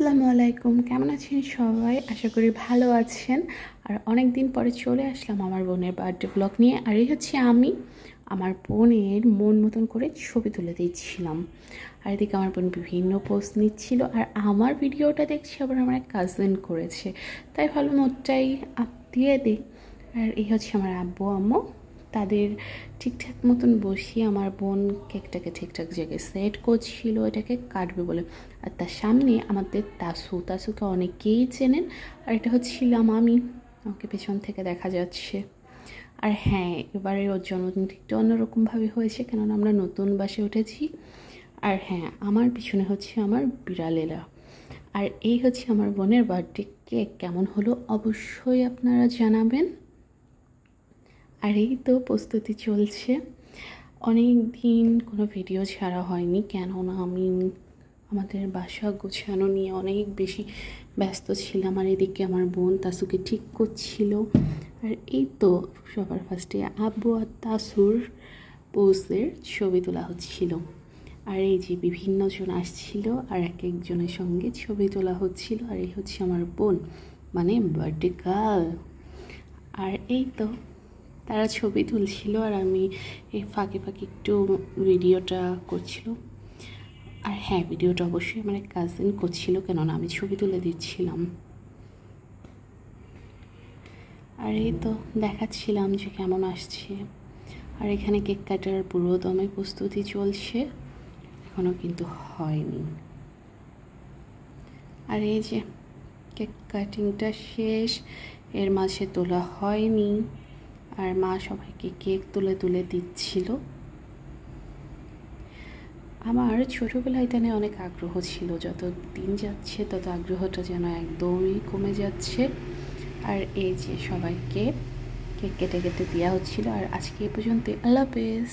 আসসালামু আলাইকুম, কেমন আছেন সবাই? আশা করি ভালো আছেন। আর অনেক দিন পরে চলে আসলাম আমার বোনের বার্থডে ব্লগ নিয়ে। আর এই হচ্ছে আমি আমার বোনের মন মতন করে ছবি তুলে দিচ্ছিলাম। আর এদিকে আমার বোন বিভিন্ন পোস্ট নিচ্ছিল, আর আমার ভিডিওটা দেখছি আবার আমার এক কাজিন করেছে, তাই ভাবলাম ওটাই আপ দিয়ে দিই। আর এই হচ্ছে আমার আব্বু আম্মু, তাদের ঠিকঠাক মতন বসিয়ে আমার বোন কেকটাকে ঠিকঠাক জায়গায় সেট করছিল, এটাকে কাটবে বলে। আর তার সামনে আমাদের তাসুকে অনেকেই চেনেন, আর এটা হচ্ছিলাম আমি, আমাকে পেছন থেকে দেখা যাচ্ছে। আর হ্যাঁ, এবারে ওর জন্মদিনটা একটু অন্যরকমভাবে হয়েছে, কেননা আমরা নতুন বাসে উঠেছি। আর হ্যাঁ, আমার পিছনে হচ্ছে আমার বিড়ালেরা। আর এই হচ্ছে আমার বোনের বার্থডে কেক। কেমন হলো অবশ্যই আপনারা জানাবেন। আর এই তো প্রস্তুতি চলছে। অনেক দিন কোনো ভিডিও ছাড়া হয়নি, কেননা আমি আমাদের বাসা গোছানো নিয়ে অনেক বেশি ব্যস্ত ছিলাম। আর এদিকে আমার বোন তাসুকে ঠিক করছিল। আর এই তো সবার ফার্স্টে আব্বু আর তাসুর পোজের ছবি তোলা হচ্ছিল। আর এই যে বিভিন্ন জন আসছিল আর এক একজনের সঙ্গে ছবি তোলা হচ্ছিল। আর এই হচ্ছে আমার বোন, মানে বার্থডে গার্ল। আর এই তো তারা ছবি তুলছিল, আর আমি এই ফাঁকে ফাঁকে একটু ভিডিওটা করছিল। আর হ্যাঁ, ভিডিওটা অবশ্যই আমার এক কাজিন করছিল, কেননা আমি ছবি তুলে দিচ্ছিলাম। আর এই তো দেখাচ্ছিলাম যে কেমন আসছে। আর এখানে কেক কাটার পুরো দমে প্রস্তুতি চলছে, এখনও কিন্তু হয়নি। আর এই যে কেক কাটিংটা শেষ, এর মাঝে তোলা হয়নি। আর মা সবাইকে কেক তুলে তুলে দিচ্ছিল। আমার ছোটোবেলায় এটা নিয়ে অনেক আগ্রহ ছিল, যত দিন যাচ্ছে তত আগ্রহটা যেন একদমই কমে যাচ্ছে। আর এই যে সবাইকে কেক কেটে কেটে দেওয়া হচ্ছিলো। আর আজকে এই পর্যন্ত, আল্লাহ হাফেজ।